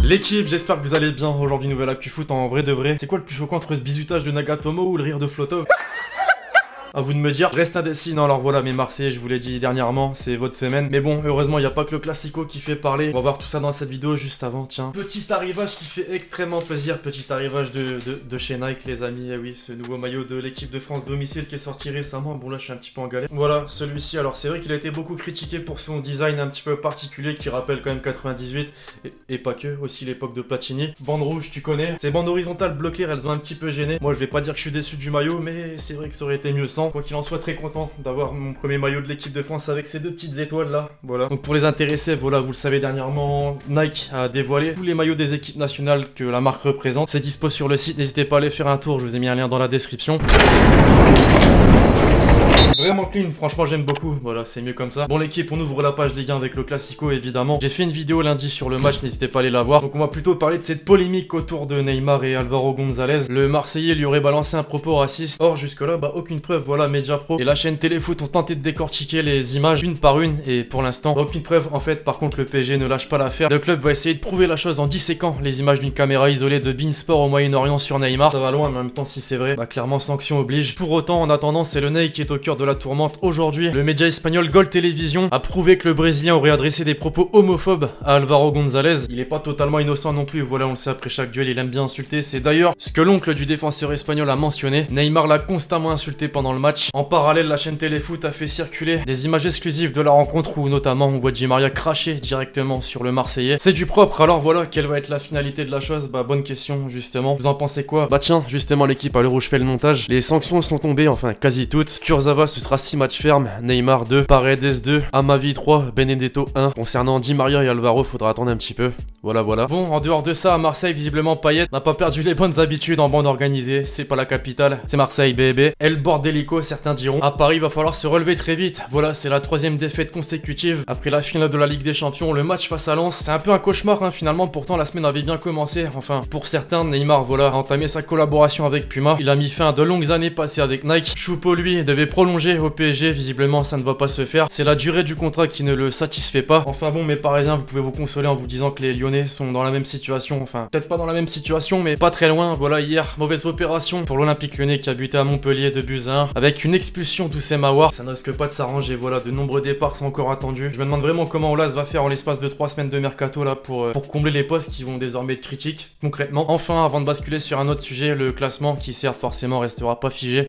L'équipe, j'espère que vous allez bien. Aujourd'hui, nouvelle actu foot en vrai de vrai. C'est quoi le plus choquant entre ce bizutage de Nagatomo ou le rire de Flotov? À vous de me dire, reste indécis. Non, alors voilà, mes Marseillais, je vous l'ai dit dernièrement, c'est votre semaine. Mais bon, heureusement, il n'y a pas que le Classico qui fait parler. On va voir tout ça dans cette vidéo juste avant, tiens. Petit arrivage qui fait extrêmement plaisir. Petit arrivage de chez Nike, les amis. Et oui, ce nouveau maillot de l'équipe de France domicile qui est sorti récemment. Bon, là, je suis un petit peu en galère. Voilà, celui-ci. Alors, c'est vrai qu'il a été beaucoup critiqué pour son design un petit peu particulier qui rappelle quand même 98. Et pas que, aussi l'époque de Platini. Bande rouge, tu connais. Ces bandes horizontales bleu clair, elles ont un petit peu gêné. Moi, je vais pas dire que je suis déçu du maillot, mais c'est vrai que ça aurait été mieux sans. Quoi qu'il en soit, très content d'avoir mon premier maillot de l'équipe de France avec ces deux petites étoiles là. Voilà. Donc pour les intéressés, voilà, vous le savez dernièrement, Nike a dévoilé tous les maillots des équipes nationales que la marque représente. C'est dispo sur le site, n'hésitez pas à aller faire un tour, je vous ai mis un lien dans la description. Vraiment clean, franchement j'aime beaucoup, voilà c'est mieux comme ça. Bon l'équipe, on ouvre la page Ligue 1 avec le Classico évidemment. J'ai fait une vidéo lundi sur le match, n'hésitez pas à aller la voir. Donc on va plutôt parler de cette polémique autour de Neymar et Álvaro González. Le Marseillais lui aurait balancé un propos raciste. Or jusque là, bah aucune preuve, voilà Mediapro et la chaîne Téléfoot ont tenté de décortiquer les images une par une et pour l'instant aucune preuve. En fait par contre le PSG ne lâche pas l'affaire. Le club va essayer de prouver la chose en disséquant les images d'une caméra isolée de Beansport au Moyen-Orient sur Neymar. Ça va loin mais en même temps si c'est vrai, bah clairement sanction oblige. Pour autant en attendant c'est le Ney qui est au cœur de la tourmente aujourd'hui. Le média espagnol Gol Télévision a prouvé que le Brésilien aurait adressé des propos homophobes à Álvaro González. Il est pas totalement innocent non plus, voilà on le sait après chaque duel il aime bien insulter. C'est d'ailleurs ce que l'oncle du défenseur espagnol a mentionné. Neymar l'a constamment insulté pendant le match. En parallèle la chaîne Téléfoot a fait circuler des images exclusives de la rencontre où notamment on voit Di Maria cracher directement sur le Marseillais. C'est du propre, alors voilà quelle va être la finalité de la chose? Bah bonne question justement. Vous en pensez quoi? Bah tiens justement l'équipe à l'heure où je fais le montage, les sanctions sont tombées, enfin quasi toutes. Kurzawa ce sera 6 matchs fermes, Neymar 2, Paredes 2, Amavi 3, Benedetto 1. Concernant Di Maria et Alvaro, faudra attendre un petit peu. Voilà. Bon, en dehors de ça, à Marseille, visiblement Payet n'a pas perdu les bonnes habitudes en bande organisée. C'est pas la capitale, c'est Marseille, bébé. El Bordelico, certains diront. À Paris, il va falloir se relever très vite. Voilà, c'est la 3e défaite consécutive. Après la finale de la Ligue des Champions, le match face à Lens, c'est un peu un cauchemar, hein, finalement. Pourtant, la semaine avait bien commencé. Enfin, pour certains, Neymar, voilà, a entamé sa collaboration avec Puma. Il a mis fin à de longues années passées avec Nike. Choupo, lui, devait prolonger au PSG. Visiblement, ça ne va pas se faire. C'est la durée du contrat qui ne le satisfait pas. Enfin bon, mes Parisiens, vous pouvez vous consoler en vous disant que les Lyonnais sont dans la même situation. Enfin, peut-être pas dans la même situation, mais pas très loin. Voilà, hier, mauvaise opération pour l'Olympique Lyonnais qui a buté à Montpellier de buts à 1 avec une expulsion d'Oussem Aouar. Ça ne risque pas de s'arranger. Voilà, de nombreux départs sont encore attendus. Je me demande vraiment comment Olas va faire en l'espace de 3 semaines de mercato là pour combler les postes qui vont désormais être critiques concrètement. Enfin, avant de basculer sur un autre sujet, le classement qui certes forcément restera pas figé.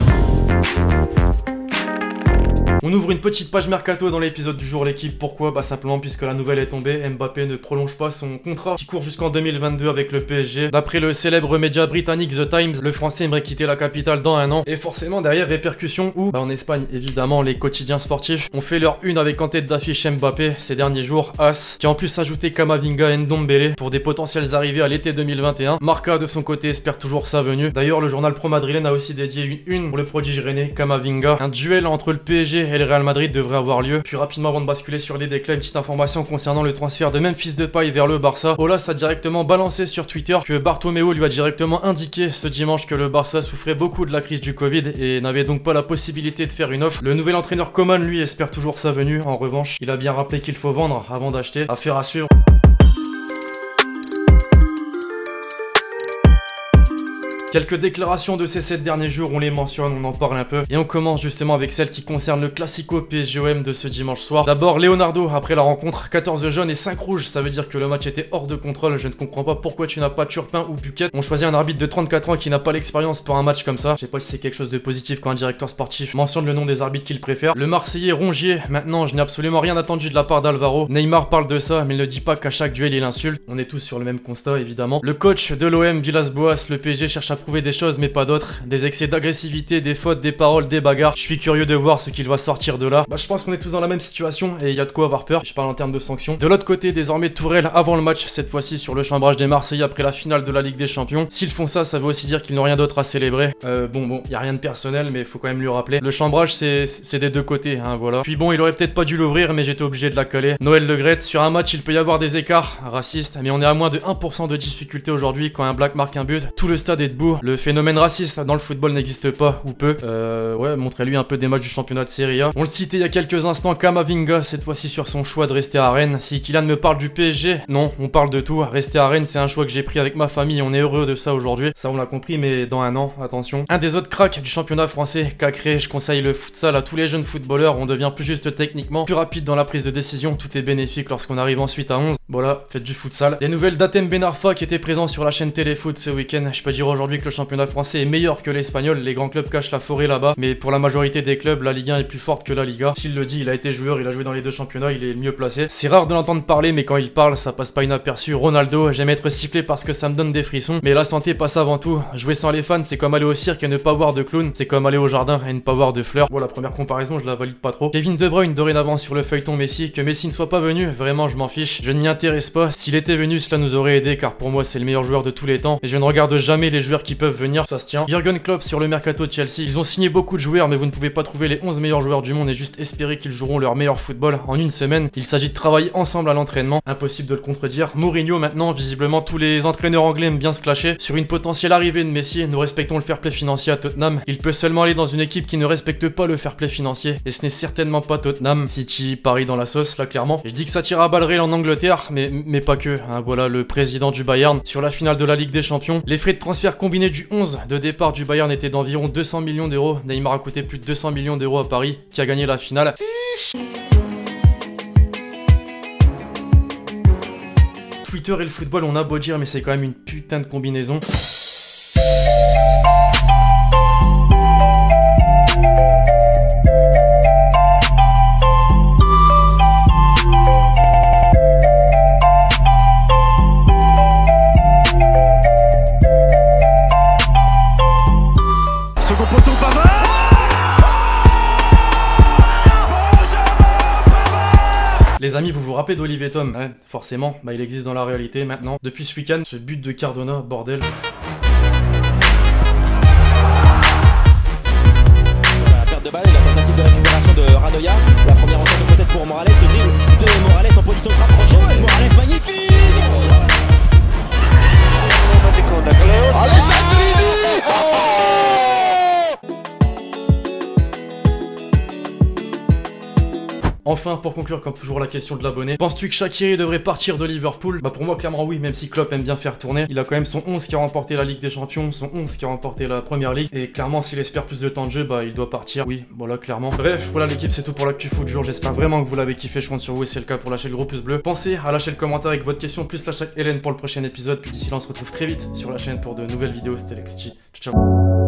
On ouvre une petite page mercato dans l'épisode du jour l'équipe. Pourquoi? Bah simplement puisque la nouvelle est tombée. Mbappé ne prolonge pas son contrat qui court jusqu'en 2022 avec le PSG. D'après le célèbre média britannique The Times, le français aimerait quitter la capitale dans 1 an. Et forcément derrière répercussions où bah en Espagne évidemment les quotidiens sportifs ont fait leur une avec en tête d'affiche Mbappé ces derniers jours. As qui a en plus ajouté Kamavinga et Ndombele pour des potentielles arrivées à l'été 2021. Marca de son côté espère toujours sa venue. D'ailleurs le journal pro madrilène a aussi dédié une pour le prodige rennais Kamavinga. Un duel entre le PSG et le Real Madrid devrait avoir lieu. Puis rapidement avant de basculer sur les déclats, une petite information concernant le transfert de Memphis Depay vers le Barça. Olas a directement balancé sur Twitter que Bartomeu lui a directement indiqué ce dimanche que le Barça souffrait beaucoup de la crise du Covid et n'avait donc pas la possibilité de faire une offre. Le nouvel entraîneur Koeman lui espère toujours sa venue. En revanche, il a bien rappelé qu'il faut vendre avant d'acheter. Affaire à suivre. Quelques déclarations de ces 7 derniers jours, on les mentionne, on en parle un peu. Et on commence justement avec celle qui concerne le Classico PSG-OM de ce dimanche soir. D'abord, Leonardo, après la rencontre, 14 jaunes et 5 rouges. Ça veut dire que le match était hors de contrôle. Je ne comprends pas pourquoi tu n'as pas Turpin ou Buquet. On choisit un arbitre de 34 ans qui n'a pas l'expérience pour un match comme ça. Je sais pas si c'est quelque chose de positif quand un directeur sportif mentionne le nom des arbitres qu'il préfère. Le Marseillais Rongier, maintenant, je n'ai absolument rien attendu de la part d'Alvaro. Neymar parle de ça, mais il ne dit pas qu'à chaque duel il insulte. On est tous sur le même constat, évidemment. Le coach de l'OM, Villas-Boas, le PSG cherche à prouver des choses mais pas d'autres, des excès d'agressivité, des fautes, des paroles, des bagarres. Je suis curieux de voir ce qu'il va sortir de là. Bah je pense qu'on est tous dans la même situation et il y a de quoi avoir peur. Je parle en termes de sanctions. De l'autre côté, désormais Tourelle avant le match, cette fois-ci sur le chambrage des Marseillais après la finale de la Ligue des Champions. S'ils font ça, ça veut aussi dire qu'ils n'ont rien d'autre à célébrer. Bon, y a rien de personnel mais faut quand même lui rappeler. Le chambrage c'est des deux côtés, hein, voilà. Puis bon, il aurait peut-être pas dû l'ouvrir mais j'étais obligé de la caler. Noël Le Graët, sur un match il peut y avoir des écarts racistes, mais on est à moins de 1% de difficulté aujourd'hui quand un black marque un but. Tout le stade est debout. tout, le phénomène raciste dans le football n'existe pas, ou peu. Ouais, montrez-lui un peu des matchs du championnat de Serie A. On le citait il y a quelques instants, Camavinga, cette fois-ci sur son choix de rester à Rennes. Si Kylian me parle du PSG, non, on parle de tout. Rester à Rennes, c'est un choix que j'ai pris avec ma famille, on est heureux de ça aujourd'hui. Ça, on l'a compris, mais dans un an, attention. Un des autres cracks du championnat français, Cacré, je conseille le futsal à tous les jeunes footballeurs, on devient plus juste techniquement, plus rapide dans la prise de décision, tout est bénéfique lorsqu'on arrive ensuite à 11. Voilà, faites du futsal. Des nouvelles d'Atem Ben Arfa qui était présent sur la chaîne Téléfoot ce week-end. Je peux dire aujourd'hui que le championnat français est meilleur que l'espagnol, les grands clubs cachent la forêt là-bas, mais pour la majorité des clubs, la Ligue 1 est plus forte que la Liga. S'il le dit, il a été joueur, il a joué dans les deux championnats, il est mieux placé. C'est rare de l'entendre parler, mais quand il parle, ça passe pas inaperçu. Ronaldo, j'aime être sifflé parce que ça me donne des frissons, mais la santé passe avant tout. Jouer sans les fans, c'est comme aller au cirque et ne pas voir de clown, c'est comme aller au jardin et ne pas voir de fleurs. Bon, la première comparaison, je la valide pas trop. Kevin De Bruyne dorénavant sur le feuilleton Messi, que Messi ne soit pas venu, vraiment je m'en fiche. Je ne m'y intéresse pas. S'il était venu, cela nous aurait aidé car pour moi c'est le meilleur joueur de tous les temps. Et je ne regarde jamais les joueurs qui peuvent venir, ça se tient. Jürgen Klopp sur le mercato de Chelsea. Ils ont signé beaucoup de joueurs, mais vous ne pouvez pas trouver les 11 meilleurs joueurs du monde et juste espérer qu'ils joueront leur meilleur football en une semaine. Il s'agit de travailler ensemble à l'entraînement. Impossible de le contredire. Mourinho maintenant, visiblement tous les entraîneurs anglais aiment bien se clasher. Sur une potentielle arrivée de Messi, nous respectons le fair play financier à Tottenham. Il peut seulement aller dans une équipe qui ne respecte pas le fair play financier. Et ce n'est certainement pas Tottenham. City, Paris dans la sauce, là clairement. Je dis que ça tire à balles réelles en Angleterre, mais pas que. Hein, voilà le président du Bayern sur la finale de la Ligue des Champions. Les frais de transfert combinés du 11 de départ du Bayern étaient d'environ 200 millions d'euros. Neymar a coûté plus de 200 millions d'euros à Paris, qui a gagné la finale. Twitter et le football, on a beau dire, mais c'est quand même une putain de combinaison. Second poteau, Pavard. Les amis, vous vous rappelez d'Olivier Tom? Ouais, forcément, bah il existe dans la réalité maintenant. Depuis ce week-end, ce but de Cardona, bordel. La perte de balle et la tentative de récupération de Radoya. La première rencontre peut-être pour Morales, le dribble de Morales en position de rapprochée. Morales magnifique. Enfin, pour conclure, comme toujours, la question de l'abonné. Penses-tu que Shaqiri devrait partir de Liverpool? Bah pour moi, clairement oui, même si Klopp aime bien faire tourner. Il a quand même son 11 qui a remporté la Ligue des Champions, son 11 qui a remporté la Première Ligue. Et clairement, s'il espère plus de temps de jeu, bah il doit partir. Oui, voilà, clairement. Bref, voilà l'équipe, c'est tout pour l'actu foot du jour. J'espère vraiment que vous l'avez kiffé, je compte sur vous et c'est le cas pour lâcher le gros pouce bleu. Pensez à lâcher le commentaire avec votre question, plus #Hélène pour le prochain épisode. Puis d'ici là, on se retrouve très vite sur la chaîne pour de nouvelles vidéos. C'était Lexchi. Ciao, ciao.